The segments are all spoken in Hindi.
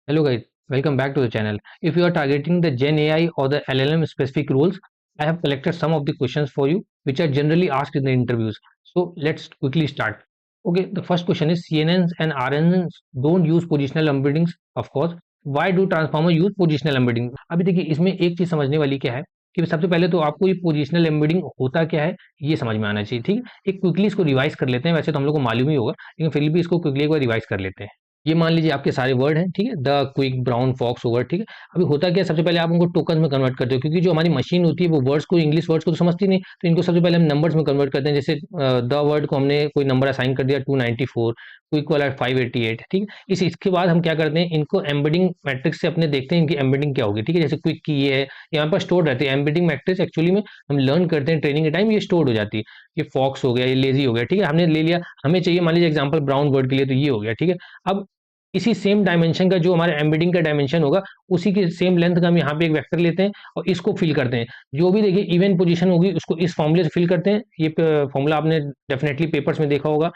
Hello guys, welcome back to the channel. If you are targeting the Gen AI or the LLM specific rules, I have collected some of the questions for you which are generally asked in the interviews. So let's quickly start. Okay, the first question is CNNs and RNNs don't use positional embeddings, of course. Why do transformer use positional embedding? अभी देखिए इसमें एक चीज समझने वाली क्या है कि सबसे पहले तो आपको ये पोजिशनल एम्बेडिंग होता क्या है ये समझ में आना चाहिए। ठीक है, एक क्विकली इसको रिवाइज कर लेते हैं। वैसे तो हम लोग को मालूम ही होगा लेकिन फिर भी इसको क्विकली एक बार रिवाइज कर लेते हैं। ये मान लीजिए आपके सारे वर्ड हैं, ठीक है, the quick brown fox over, ठीक है। अभी होता क्या है, सबसे पहले आप उनको टोकन में कन्वर्ट करते हो क्योंकि जो हमारी मशीन होती है वो वर्ड्स को, इंग्लिश वर्ड्स को तो समझती नहीं, तो इनको सबसे पहले हम नंबर्स में कन्वर्ट करते हैं। जैसे द वर्ड को हमने कोई नंबर असाइन कर दिया 294, क्विक वाला 588, ठीक है। इसके बाद हम क्या करते हैं, इनको एम्बेडिंग मैट्रिक्स से अपने देखते हैं इनकी एम्बेडिंग क्या होगी, ठीक है। जैसे क्विक की ये है, यहाँ पर स्टोर रहती है एम्बेडिंग मैट्रिक्स। एक्चुअली में हम लर्न करते हैं ट्रेनिंग के टाइम, ये स्टोर हो जाती है। ये फॉक्स हो गया, ये लेजी हो गया, ठीक है, हमने ले लिया। हमें चाहिए मान लीजिए एग्जाम्पल ब्राउन वर्ड के लिए, तो ये हो गया, ठीक है। अब इसी सेम डायमेंशन का जो हमारे एम्बेडिंग का डायमेंशन होगा, उसी की सेम लेंथ का हम यहाँ पे एक वेक्टर लेते हैं और इसको फिल करते हैं। जो भी देखिए इवन पोजीशन होगी उसको इस फॉर्मूले से फिल करते हैं। ये फॉर्मूला आपने डेफिनेटली पेपर्स में देखा होगा,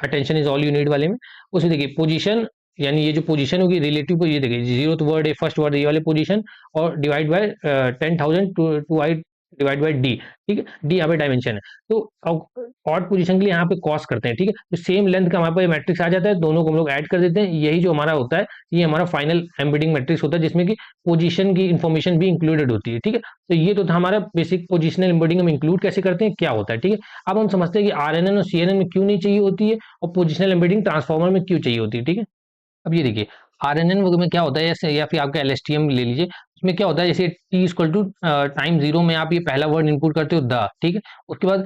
attention is all you need वाले में। उसमें देखिए पोजीशन, यानी ये जो पोजीशन होगी रिलेटिव, ये देखिए जीरोथ वर्ड है, फर्स्ट वर्ड ये वाले पोजीशन, और divide by 10,000 two i divide by d, ठीक है। डी यहाँ पे डायमेंशन है। तो ऑड पोजीशन के लिए यहाँ पे कॉस करते हैं, ठीक है। तो सेम लेंथ का हमारे पास मैट्रिक्स आ जाता है, दोनों को हम लोग ऐड कर देते हैं। यही जो हमारा होता है, ये हमारा फाइनल एम्बेडिंग मैट्रिक्स होता है जिसमें कि पोजीशन की इंफॉर्मेशन भी इंक्लूडेड होती है, ठीक है। तो ये तो था हमारा बेसिक पोजिशनल एम्बेडिंग, हम इंक्लूड कैसे करते हैं, क्या होता है, ठीक है। अब हम समझते हैं कि आरएनएन और सीएनएन में क्यों नहीं चाहिए होती है और पोजिशनल एम्बेडिंग ट्रांसफॉर्मर में क्यों चाहिए होती है, ठीक है। अब ये देखिए आरएनएन में क्या होता है, जैसे या फिर आपका एलएसटीएम ले लीजिए, उसमें क्या होता है, जैसे t equal to time zero में आप ये पहला वर्ड इनपुट करते हो द, ठीक है। उसके बाद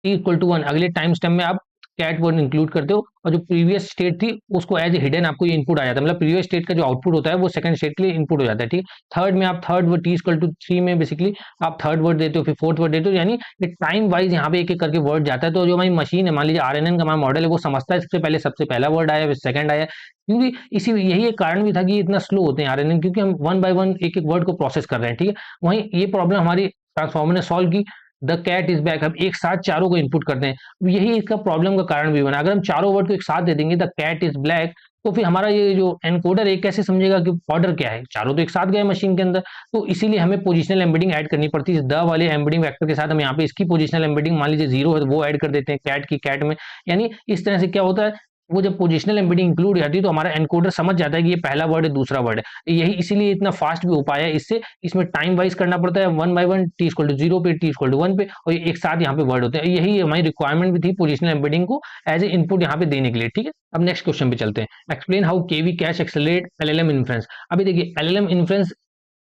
टी इक्वल टू वन अगले टाइम स्टेप में आप कैट वर्ड इंक्लूड करते हो, और जो प्रीवियस स्टेट थी उसको एज ए हिडन आपको ये इनपुट आ जाता है। मतलब प्रीवियस स्टेट का जो आउटपुट होता है वो सेकंड स्टेट के लिए इनपुट हो जाता है, ठीक है। थर्ड में आप third word t equal to three में बेसिकली आप थर्ड वर्ड देते हो, फिर फोर्थ वर्ड देते हो, यानी टाइम वाइज यहाँ पे एक एक करके वर्ड जाता है। तो जो हमारी मशीन है, मान लीजिए आरएनएन का हमारा मॉडल है, वो समझता है सबसे पहले सबसे पहला वर्ड आया, फिर सेकंड आया। क्योंकि इसी यही एक कारण भी था कि ये इतना स्लो होते हैं आरएनएन, क्योंकि हम वन बाय वन एक एक वर्ड को प्रोसेस कर रहे हैं, ठीक है। वहीं ये प्रॉब्लम हमारी ट्रांसफॉर्मर ने सॉल्व की। द कैट इज बैक, हम एक साथ चारों को इनपुट करते हैं। अब यही इसका प्रॉब्लम का कारण भी बना। अगर हम चारों वर्ड को एक साथ दे देंगे द कैट इज ब्लैक, तो फिर हमारा ये जो एनकोडर है कैसे समझेगा कि ऑर्डर क्या है, चारों तो एक साथ गए मशीन के अंदर। तो इसीलिए हमें पोजिशनल एम्बेडिंग ऐड करनी पड़ती है। द वाले एम्बेडिंग वेक्टर के साथ हम यहाँ पे इसकी पोजिशनल एम्बेडिंग मान लीजिए जीरो है तो वो ऐड कर देते हैं कैट की कैट में। यानी इस तरह से क्या होता है, वो जब पोजिशनल एम्बेडिंग इंक्लूड हो जाती है तो हमारा एनकोडर समझ जाता है कि ये पहला वर्ड है दूसरा वर्ड है। यही इसीलिए इतना फास्ट भी हो पाया है। इससे इसमें टाइम वाइज करना पड़ता है, one by one, t equal to zero पे, टी इक्वल टू वन पे, और ये एक साथ यहाँ पे वर्ड होते हैं। यही हमारी रिक्वायरमेंट भी थी पोजिशनल एम्बेडिंग को एज ए इनपुट यहाँ पे देने के लिए, ठीक है। अब नेक्स्ट क्वेश्चन पे चलते हैं। Explain how KV cache accelerate LLM inference. अभी देखिए एलएलएम इन्फ्रेंस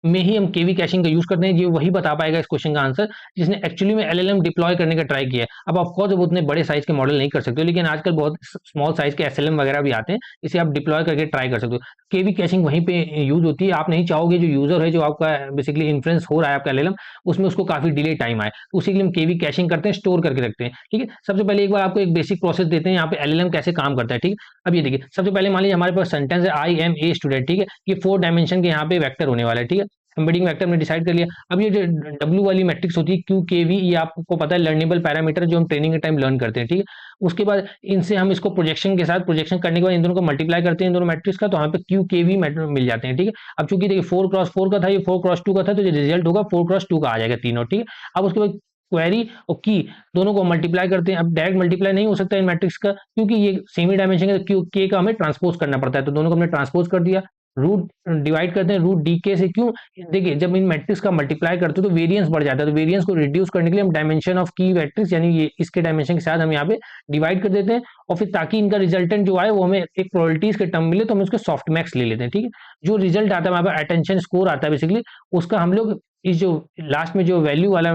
में ही हम केवी कैशिंग का यूज करते हैं। ये वही बता पाएगा इस क्वेश्चन का आंसर जिसने एक्चुअली में एलएलएम डिप्लॉय करने का ट्राई किया है। अब ऑफ कोर्स वो उतने बड़े साइज के मॉडल नहीं कर सकते, लेकिन आजकल बहुत स्मॉल साइज के एसएलएम वगैरह भी आते हैं, इसे आप डिप्लॉय करके ट्राई कर सकते हो। केवी कैशिंग वहीं पे यूज होती है। आप नहीं चाहोगे जो यूजर है, जो आपका बेसिकली इन्फ्लुएंस हो रहा है आपका एलएलएम, उसमें उसको काफी डिले टाइम आए, उसी के लिए हम केवी कैशिंग करते हैं, स्टोर करके रखते हैं, ठीक है। सबसे पहले एक बार आपको एक बेसिक प्रोसेस देते हैं यहाँ पे एलएलएम कैसे काम करता है, ठीक है। अब ये देखिए सबसे पहले मान लीजिए हमारे पास सेंटेंस है आई एम ए स्टूडेंट, ठीक है। ये 4 डायमेंशन के यहाँ पे वेक्टर होने वाला है, ठीक है। एम्बेडिंग वेक्टर में डिसाइड कर लिया। अब ये जो डब्ल्यू वाली मैट्रिक्स होती है क्यू के वी, ये आपको पता है लर्नेबल पैरामीटर जो हम ट्रेनिंग के टाइम लर्न करते हैं, ठीक है। उसके बाद इनसे हम इसको प्रोजेक्शन के साथ, प्रोजेक्शन करने के बाद इन दोनों को मल्टीप्लाई करते हैं, इन दोनों मैट्रिक्स का, तो हमें पे क्यू के वी मिल जाते हैं, ठीक है। अब चूंकि देखिए 4x4 का था, ये 4x2 का था, तो ये रिजल्ट होगा 4x2 का आ जाएगा तीनों, ठीक है। अब उसके बाद क्वेरी और की दोनों को मल्टीप्लाई करते हैं। अब डायरेक्ट मल्टीप्लाई नहीं हो सकता इन मैट्रिक्स का, क्योंकि ये सेमी डायमेंशन का क्यू के का हमें ट्रांसपोज करना पड़ता है, तो दोनों को हमने ट्रांसपोज कर दिया। रूट डिवाइड करते हैं रूट डी के से, क्यों, देखिए जब इन मैट्रिक्स का मल्टीप्लाई करते हो तो वेरिएंस बढ़ जाता है, तो वेरिएंस को रिड्यूस करने के लिए हम डायमेंशन ऑफ की मैट्रिक्स, यानी ये इसके डायमेंशन के साथ हम यहाँ पे डिवाइड कर देते हैं, और फिर ताकि इनका रिजल्टेंट जो आए वो हमें एक प्रोबेबिलिटीज के टर्म मिले, तो हम उसके सॉफ्ट मैक्स ले लेते हैं, ठीक है। जो रिजल्ट आता है हमारे पास अटेंशन स्कोर आता है बेसिकली, उसका हम लोग इस जो लास्ट में जो वैल्यू वाला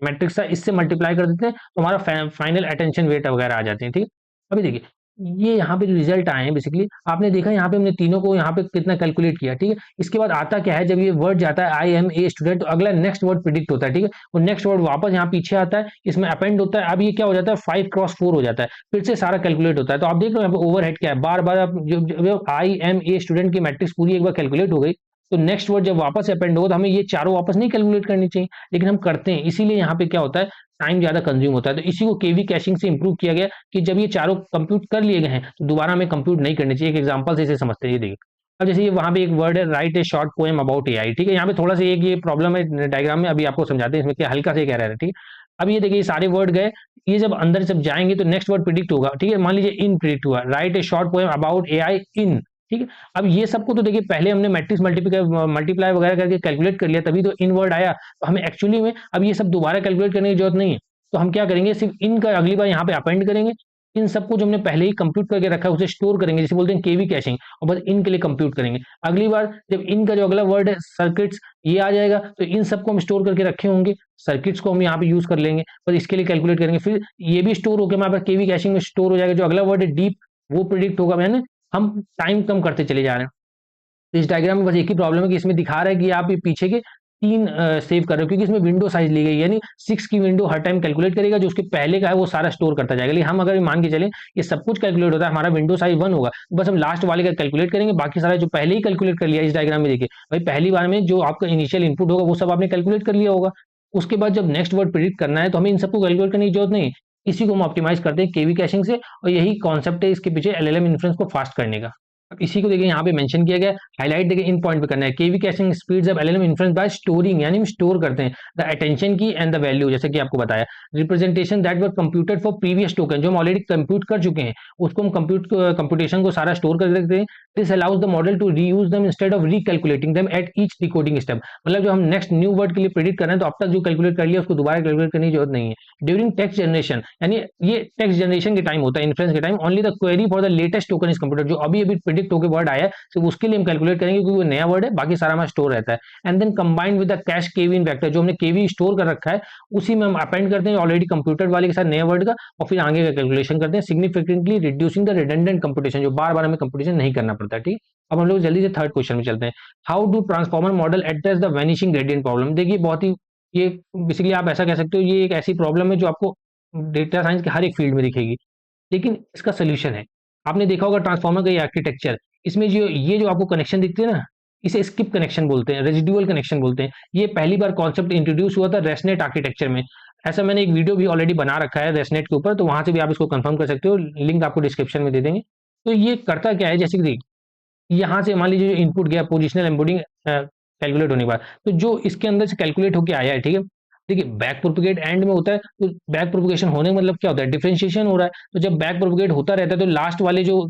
मैट्रिक्स था इससे मल्टीप्लाई कर देते हैं, तो हमारा फाइनल अटेंशन वेट वगैरह आ जाते हैं, ठीक है। अभी देखिए ये यहाँ पे जो रिजल्ट आए हैं बेसिकली आपने देखा, यहाँ पे हमने तीनों को यहाँ पे कितना कैलकुलेट किया, ठीक है। इसके बाद आता क्या है, जब ये वर्ड जाता है आई एम ए स्टूडेंट, तो अगला नेक्स्ट वर्ड प्रिडिक्ट होता है, ठीक है। वो नेक्स्ट वर्ड वापस यहाँ पीछे आता है, इसमें अपेंड होता है। अब ये क्या हो जाता है 5x4 हो जाता है, फिर से सारा कैलकुलेट होता है। तो आप देख लो यहाँ पे ओवरहेड क्या है, बार बार आप जो आई एम ए स्टूडेंट की मैट्रिक्स पूरी एक बार कैलकुलेट हो गई, तो नेक्स्ट वर्ड जब वापस अपेंड हो तो हमें ये चारों वापस नहीं कैलकुलेट करनी चाहिए, लेकिन हम करते हैं। इसीलिए यहाँ पे क्या होता है, टाइम ज्यादा कंज्यूम होता है। तो इसी को केवी कैशिंग से इंप्रूव किया गया कि जब ये चारों कंप्यूट कर लिए गए हैं तो दोबारा हमें कंप्यूट नहीं करनी चाहिए। एक एग्जांपल से इसे समझते हैं, ये देखिए अब जैसे ये वहाँ पे एक वर्ड है, right a short poem about AI, ठीक है। यहाँ पे थोड़ा सा एक ये प्रॉब्लम है डायग्राम में, अभी आपको समझाते हैं इसमें क्या हल्का सा एक एरर है, ठीक है। अब ये देखिए ये सारे वर्ड गए, ये जब अंदर जब जाएंगे तो नेक्स्ट वर्ड प्रिडिक्ट होगा, ठीक है। मान लीजिए इन प्रिडिक्ट हुआ, write a short poem about AI in, ठीक है। अब ये सबको तो देखिए पहले हमने मैट्रिक्स मल्टीप्लाई वगैरह करके कैलकुलेट कर लिया, तभी तो इन वर्ड आया। तो हमें एक्चुअली में अब ये सब दोबारा कैलकुलेट करने की जरूरत नहीं है। तो हम क्या करेंगे, सिर्फ इन का अगली बार यहाँ पे अपेंड करेंगे, इन सबको जो हमने पहले ही कंप्यूट करके रखा है उसे स्टोर करेंगे, जिसे बोलते हैं केवी कैशिंग, और बस इन के लिए कंप्यूट करेंगे। अगली बार जब इन का जो अगला वर्ड है सर्किट्स ये आ जाएगा, तो इन सबको हम स्टोर करके रखे होंगे, सर्किट्स को हम यहाँ पे यूज कर लेंगे, बस इसके लिए कैलकुलेट करेंगे। फिर ये भी स्टोर होकर हमारे पास केवी कैशिंग में स्टोर हो जाएगा, जो अगला वर्ड है डीप वो प्रिडिक्ट होगा। मैंने हम टाइम कम करते चले जा रहे हैं। तो इस डायग्राम में बस एक ही प्रॉब्लम है कि इसमें दिखा रहा है कि आप ये पीछे के 3 सेव कर रहे हो, क्योंकि इसमें विंडो साइज ली गई है, यानी 6 की विंडो हर टाइम कैलकुलेट करेगा, जो उसके पहले का है वो सारा स्टोर करता जाएगा। लेकिन हम अगर मान के चलें ये सब कुछ कैलकुलेट होता है, हमारा विंडो साइज 1 होगा, बस हम लास्ट वाले का कैलकुलेट करेंगे, बाकी सारा जो पहले ही कैलकुलेट कर लिया। इस डायग्राम में देखिए भाई पहली बार में जो आपका इनिशियल इनपुट होगा वो सब आपने कैलकुलेट कर लिया होगा। उसके बाद जब नेक्स्ट वर्ड प्रिडिक्ट करना है तो हमें इन सबको कैलकुलेट करने की जरूरत नहीं, इसी को हम ऑप्टिमाइज करते हैं केवी कैशिंग से, और यही कॉन्सेप्ट है इसके पीछे एलएलएम इन्फ्रेंस को फास्ट करने का। अब इसी को देखिए यहाँ पे मेंशन किया गया, हाईलाइट देखिए इन पॉइंट पे करना है। KV caching speeds up LLM inference by storing, यानी हम स्टोर करते हैं the attention key and the value, जैसे कि आपको बताया representation that were computed for previous token, जो हम ऑलरेडी कंप्यूट कर चुके हैं उसको हम कंप्यूटेशन को सारा स्टोर कर देते हैं। This allows the model to reuse them instead of recalculating them at each decoding step. मतलब जो हम नेक्स्ट न्यू वर्ड के लिए प्रेडिक्ट कर रहे हैं तो अब तक जो कैलकुलेट कर लिया उसको दोबारा कैलकुलेट करने की जरूरत नहीं है। ड्यूरिंग टेक्स्ट जनरेशन, यानी ये टेक्स्ट जनरेशन के टाइम होता है, इन्फ्रेंस के time, only the query for the latest token is computer, जो अभी अभी प्रिडिक्ट होकर वर्ड आया है सिर्फ उसके लिए हम कैलकुलेट करेंगे, क्योंकि वो नया वर्ड है, बाकी सारा हमारा स्टोर रहता है। And then combined with the cache KV in vector, जो हमने केवी स्टोर कर रखा है उसी में हम अपेंड करते हैं ऑलरेडी कंप्यूटर वाले के साथ नए वर्ड का, और फिर आगे का कैलकुलेशन करते हैं, significantly reducing the redundant computation, जो बार बार हमें कंप्यूटेशन नहीं करना पड़ता है, ठीक। अब हम लोग जल्दी से थर्ड क्वेश्चन में चलते हैं। How do transformer model address the vanishing gradient problem. देखिए बहुत ही ये बेसिकली आप ऐसा कह सकते हो ये एक ऐसी प्रॉब्लम है जो आपको डेटा साइंस के हर एक फील्ड में दिखेगी, लेकिन इसका सोल्यूशन है। आपने देखा होगा ट्रांसफार्मर का ये आर्किटेक्चर, इसमें जो ये जो आपको कनेक्शन दिखते हैं ना, इसे स्किप कनेक्शन बोलते हैं, रेजिडुअल कनेक्शन बोलते हैं। ये पहली बार कॉन्सेप्ट इंट्रोड्यूस हुआ था रेसनेट आर्किटेक्चर में। ऐसा मैंने एक वीडियो भी ऑलरेडी बना रखा है रेसनेट के ऊपर, तो वहां से भी आप इसको कंफर्म कर सकते हो, लिंक आपको डिस्क्रिप्शन में दे देंगे। तो ये करता क्या है, जैसे कि यहाँ से मान लीजिए जो इनपुट गया पोजिशनल एम्बेडिंग कैलकुलेट होने के बाद, तो जो इसके अंदर से कैलकुलेट होकर आया है, ठीक है। देखिए बैक प्रोपोगेट एंड में होता है, तो बैक प्रोपोगेशन होने मतलब क्या होता है, डिफरेंशिएशन हो रहा है। तो जब बैक प्रोपोगेट होता रहता है तो लास्ट वाले जो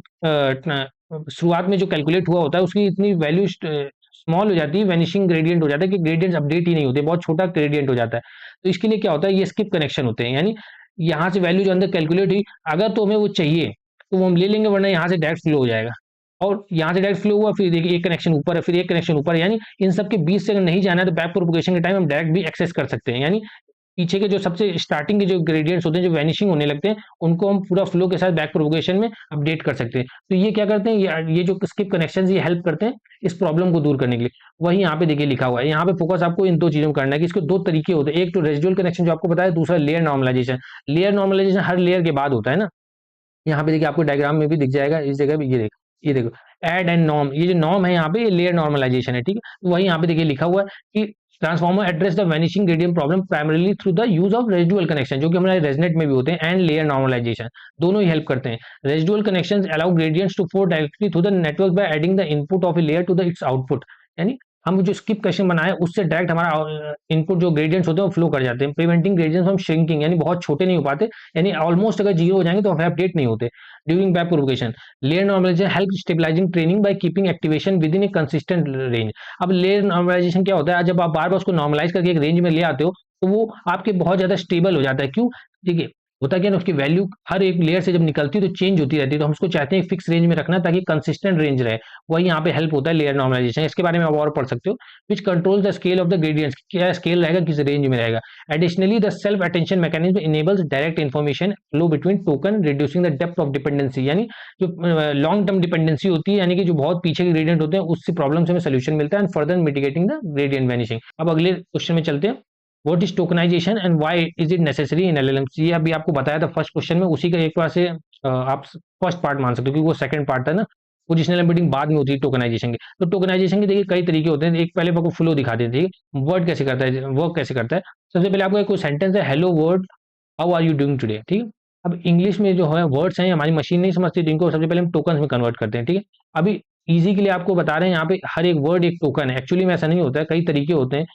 शुरुआत में जो कैलकुलेट हुआ होता है उसकी इतनी वैल्यू स्मॉल हो जाती है, वैनिशिंग ग्रेडियंट हो जाता है कि ग्रेडियंट्स अपडेट ही नहीं होते, बहुत छोटा ग्रेडियंट हो जाता है। तो इसके लिए क्या होता है, ये स्किप कनेक्शन होते हैं, यानी यहाँ से वैल्यू जो अंदर कैलकुलेट हुई अगर तो हमें वो चाहिए तो वो हम ले लेंगे, वरना यहाँ से डायरेक्ट फ्लो हो जाएगा। और यहाँ से डायरेक्ट फ्लो हुआ, फिर देखिए एक कनेक्शन ऊपर है, फिर एक कनेक्शन ऊपर है, यानी इन सब के बीच से अगर नहीं जाना है तो बैक प्रोपोगेशन के टाइम हम डायरेक्ट भी एक्सेस कर सकते हैं। यानी पीछे के जो सबसे स्टार्टिंग के जो ग्रेडियंट्स होते हैं जो वैनिशिंग होने लगते हैं उनको हम पूरा फ्लो के साथ बैक प्रोपोगेशन में अपडेट कर सकते हैं। तो ये क्या करते हैं, ये जो स्किप कनेक्शन ये हेल्प करते हैं इस प्रॉब्लम को दूर करने के लिए। वही यहाँ पे देखिए लिखा हुआ है, यहाँ पे फोकस आपको इन दो चीजों में करना है कि इसके दो तरीके होते हैं, एक तो रेजिडुअल कनेक्शन जो आपको बताया, दूसरा लेयर नॉर्मलाइजेशन। लेयर नॉर्मलाइजेशन हर लेयर के बाद होता है ना, यहाँ पे देखिए आपको डायग्राम में भी दिख जाएगा, इस जगह पे ये देखो एड एंड नॉर्म, ये जो नॉर्म है यहाँ पे ये लेयर नॉर्मलाइजेशन है, ठीक है। वही यहाँ पे देखिए लिखा हुआ है कि transformer address the vanishing gradient problem primarily through the use of residual connection, जो कि हमारे रेजनेट में भी होते हैं, एंड लेयर नॉर्मलाइजेशन, दोनों ही हेल्प करते हैं। Residual connections allow gradients to flow directly through the network by adding the input of a layer to the its output, यानी हम जो स्किप कनेक्शन बनाए उससे डायरेक्ट हमारा इनपुट जो ग्रेडियंट्स होते हैं वो फ्लो कर जाते हैं, प्रिवेंटिंग ग्रेडियंट्स फ्रॉम श्रिंकिंग, यानी बहुत छोटे नहीं हो पाते, यानी ऑलमोस्ट अगर जीरो हो जाएंगे तो अपडेट नहीं होते during back propagation. Layer normalization help stabilizing training by keeping activation within a consistent range. अब लेयर नॉर्मलाइजेशन क्या होता है, जब आप बार बार उसको नॉर्मलाइज करके एक रेंज में ले आते हो तो वो आपके बहुत ज्यादा स्टेबल हो जाता है। क्यों, देखिए होता क्या है ना, उसकी वैल्यू हर एक लेयर से जब निकलती है तो चेंज होती रहती है, तो हम उसको चाहते हैं फिक्स रेंज में रखना ताकि कंसिस्टेंट रेंज रहे। वही यहाँ पे हेल्प होता है लेयर नॉर्मलाइजेशन, इसके बारे में आप और पढ़ सकते हो। Which control the scale of the gradients, क्या स्केल रहेगा, किस रेंज में रहेगा। Additionally the self attention mechanism enables direct information flow between token reducing the depth of dependency, यानी जो लॉन्ग टर्म डिपेंडेंसी होती है, यानी कि जो बहुत पीछे के ग्रेडियंट होते हैं उससे प्रॉब्लम से हमें सोल्यूशन मिलता है, and further mitigating the gradient vanishing. अब अगले क्वेश्चन में चलते हैं। What is tokenization and why is it necessary in LLMs. ये अभी आपको बताया था फर्स्ट क्वेश्चन में, उसी का एक बार से आप फर्स्ट पार्ट मान सकते हो, क्योंकि वो सेकंड पार्ट था ना। पोजिशनल एम्बेडिंग बाद में होती है टोकनाइजेशन की। तो टोकनाइजेशन के देखिए कई तरीके होते हैं, एक पहले आपको फ्लो दिखा देते हैं, वर्ड कैसे करता है, वर्क कैसे करता है। सबसे पहले आपको एक सेंटेंस है, hello word how are you doing today, ठीक है। अब इंग्लिश में जो है वर्ड्स हैं हमारी मशीन नहीं समझती, जिनको सबसे पहले हम टोकन में कन्वर्ट करते हैं, ठीक है। अभी ईजी के लिए आपको बता रहे हैं, यहाँ पे हर एक वर्ड एक टोकन है। एक्चुअली में ऐसा नहीं होता है, कई तरीके होते हैं।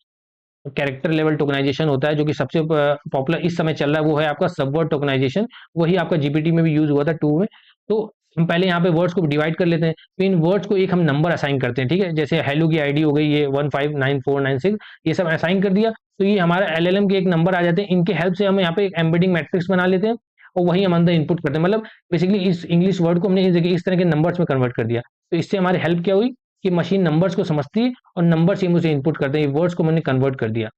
कैरेक्टर लेवल टोकनाइजेशन होता है, जो कि सबसे पॉपुलर इस समय चल रहा है, वो है आपका सब वर्ड टोकनाइजेशन। वही आपका जीपीटी में भी यूज हुआ था 2 में। तो हम पहले यहाँ पे वर्ड्स को डिवाइड कर लेते हैं, फिर इन वर्ड्स को एक हम नंबर असाइन करते हैं, ठीक है। जैसे हेलो की आईडी हो गई ये 159496, ये सब असाइन कर दिया, तो ये हमारा एलएलएम के एक नंबर आ जाते हैं। इनके हेल्प से हम यहाँ पे एक एम्बेडिंग मैट्रिक्स बना लेते हैं, और वही हम अंदर इनपुट करते हैं। मतलब बेसिकली इस इंग्लिश वर्ड को हमने इस तरह के नंबर्स में कन्वर्ट कर दिया। तो इससे हमारी हेल्प क्या हुई कि मशीन नंबर्स को समझती है और नंबर से हम उसे इनपुट करते हैं। वर्ड्स को मैंने कन्वर्ट कर दिया।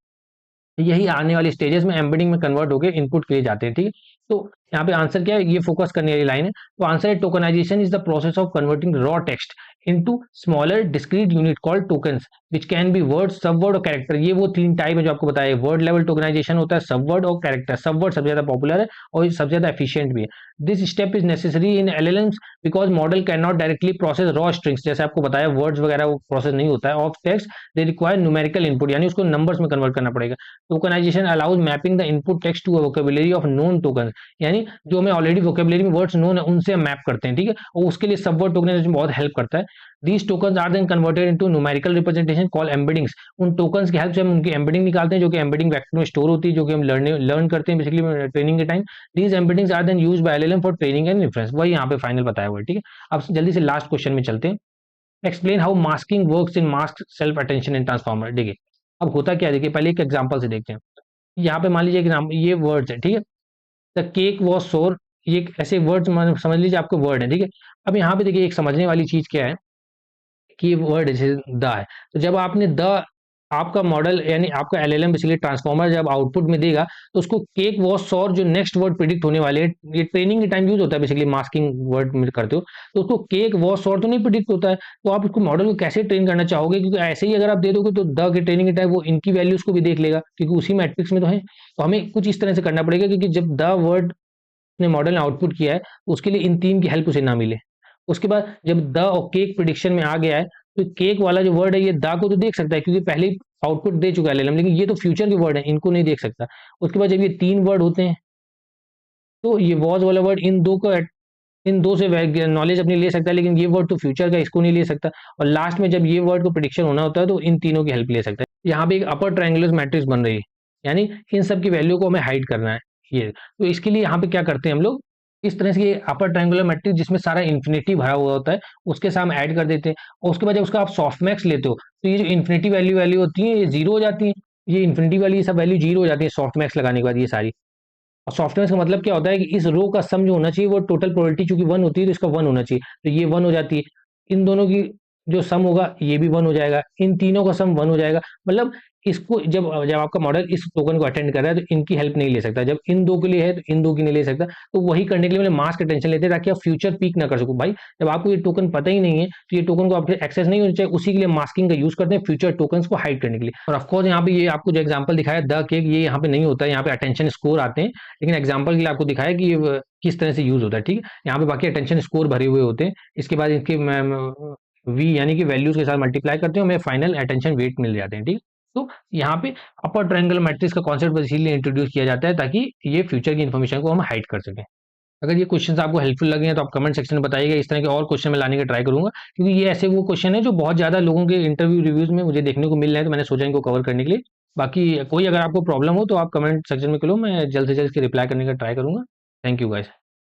यही आने वाली स्टेजेस में एम्बेडिंग में कन्वर्ट होकर इनपुट किए जाते हैं, ठीक है। तो यहाँ पे आंसर क्या है, ये फोकस करने वाली लाइन है। तो आंसर है tokenization is the process of converting raw text into smaller discrete unit called tokens which can be word, sub word और कैरेक्टर। ये वो 3 टाइप है जो आपको बताया। वर्ड लेवल टोकनाइजेशन होता है, सब वर्ड और कैरेक्टर। सब वर्ड सबसे ज्यादा पॉपुलर है और सबसे ज्यादा एफिशिएंट भी है। This step is necessary in LLMs because model can not directly process raw strings, जैसे आपको बताया वर्ड्स वगैरह वो प्रोसेस नहीं होता है, of text they require numerical input, यानी उसको नंबर्स में कन्वर्ट करना पड़ेगा। Tokenization allows mapping the input text to a vocabulary of known token, यानी जो हमें ऑलरेडी वोकेबुलरी में वर्ड्स नोन है उनसे हम मैप करते हैं, ठीक है। और उसके लिए सब वर्ड टोकनाइजेशन बहुत हेल्प करता है। These tokens are then converted into numerical representation called embeddings. उन टोकन्स की हेल्प से हम उनकी एम्बेडिंग निकालते हैं, जो कि एम्बेडिंग वेक्टर में स्टोर होती है, जो कि हम लर्न करते हैं बेसिकली ट्रेनिंग के time. These embeddings are then used by LLM for training and inference. वही यहाँ पे फाइनल बताया हुआ है, ठीक है। अब जल्दी से लास्ट क्वेश्चन में चलते हैं। Explain how masking works in mask self attention in transformer. देखिए अब होता क्या है, देखिए पहले एक एग्जांपल से देखते हैं। यहाँ पे मान लीजिए एग्जाम्पल, ये वर्ड्स है, ठीक है। द केक वॉज सोर, ये ऐसे वर्ड्स समझ लीजिए आपके वर्ड है, ठीक है। अब यहाँ पे देखिए एक समझने वाली चीज क्या है कि वर्ड जैसे द है, तो जब आपने द, आपका मॉडल यानी आपका एलएलएम बेसिकली ट्रांसफॉर्मर जब आउटपुट में देगा, तो उसको केक वॉज सॉर जो नेक्स्ट वर्ड प्रिडिक्ट होने वाले हैं, ये ट्रेनिंग के टाइम यूज होता है बेसिकली, मास्किंग वर्ड में करते हो, तो उसको केक वॉज सॉर तो नहीं प्रिडिक्ट होता है। तो आप उसको मॉडल को कैसे ट्रेन करना चाहोगे, क्योंकि ऐसे ही अगर आप दे दोगे तो द के ट्रेनिंग के टाइम वो इनकी वैल्यूज को भी देख लेगा, क्योंकि उसी मैट्रिक्स में तो है। तो हमें कुछ इस तरह से करना पड़ेगा, क्योंकि जब द वर्ड ने मॉडल ने आउटपुट किया है, तो उसके लिए इन 3 की हेल्प उसे ना मिले। उसके बाद जब द और केक प्रिडिक्शन में आ गया है, तो केक वाला जो वर्ड है ये द को तो देख सकता है, क्योंकि पहले ही आउटपुट दे चुका है एलएलएम, लेकिन ये तो फ्यूचर के वर्ड है, इनको नहीं देख सकता। उसके बाद जब ये 3 वर्ड होते हैं, तो ये वॉज वाला वर्ड इन दो से नॉलेज अपनी ले सकता है, लेकिन ये वर्ड तो फ्यूचर का, इसको नहीं ले सकता। और लास्ट में जब ये वर्ड को प्रिडिक्शन होना होता है, तो इन तीनों की हेल्प ले सकता है। यहाँ पे एक अपर ट्रायंगुलर मैट्रिक्स बन रही है, यानी इन सब की वैल्यू को हमें हाइड करना है ये। तो इसके लिए यहाँ पे क्या करते हैं हम लोग, इस तरह से ये अपर ट्रायंगुलर मैट्रिक्स जिसमें सारा इन्फिनिटी भरा हुआ होता है, उसके साथ हम ऐड कर देते हैं। और उसके बाद जब उसका आप सॉफ्टमैक्स लेते हो, तो ये जो इन्फिनिटी वैल्यू वैल्यू होती है ये जीरो हो जाती है। ये इन्फिनिटी वाली ये सब वैल्यू जीरो हो जाती है सॉफ्टमैक्स लगाने के बाद ये सारी। और सॉफ्टवेयर का मतलब क्या होता है कि इस रो का सम जो होना चाहिए वो टोटल प्रोबेबिलिटी चूंकि 1 होती है, तो इसका 1 होना चाहिए, तो ये 1 हो जाती है। इन दोनों की जो सम होगा ये भी 1 हो जाएगा, इन तीनों का सम 1 हो जाएगा। मतलब इसको जब जब आपका मॉडल इस टोकन को अटेंड कर रहा है, तो इनकी हेल्प नहीं ले सकता। जब इन दो के लिए है तो इन दो की नहीं ले सकता। तो वही करने के लिए मैंने मास्क टेंशन लेते हैं, ताकि आप फ्यूचर पीक ना कर सको। भाई जब आपको ये टोकन पता ही नहीं है, तो ये टोकन को आपके एक्सेस नहीं होना चाहिए, उसी के लिए मास्किंग का यूज करते हैं फ्यूचर टोकन्स को हाइड करने के लिए। और ऑफकोर्स यहाँ पे ये आपको जो एग्जाम्पल दिखाया द केक, ये यहाँ पे नहीं होता है, यहाँ पे अटेंशन स्कोर आते हैं, लेकिन एग्जाम्पल के लिए आपको दिखाया कि ये किस तरह से यूज होता है, ठीक है। यहाँ पे बाकी अटेंशन स्कोर भरे हुए होते हैं, इसके बाद इनके वी यानी कि वैल्यूज के साथ मल्टीप्लाई करते हैं, हमें फाइनल अटेंशन वेट मिल जाते हैं, ठीक है। तो यहाँ पे अपर ट्रायंगल मैट्रिक्स का कॉन्सेप्ट इसीलिए इंट्रोड्यूस किया जाता है, ताकि ये फ्यूचर की इन्फॉर्मेशन को हम हाइड कर सकें। अगर ये क्वेश्चंस आपको हेल्पफुल लगे हैं तो आप कमेंट सेक्शन में बताइएगा, इस तरह के और क्वेश्चन मैं लाने का ट्राई करूंगा, क्योंकि ये ऐसे वो क्वेश्चन है जो बहुत ज्यादा लोगों के इंटरव्यू रिव्यूज में मुझे देखने को मिल रहे हैं, तो मैंने सोचा इनको कवर करने के लिए। बाकी कोई अगर आपको प्रॉब्लम हो तो आप कमेंट सेक्शन में करो, मैं जल्द से जल्द इसकी रिप्लाई करने का ट्राई करूंगा। Thank you guys.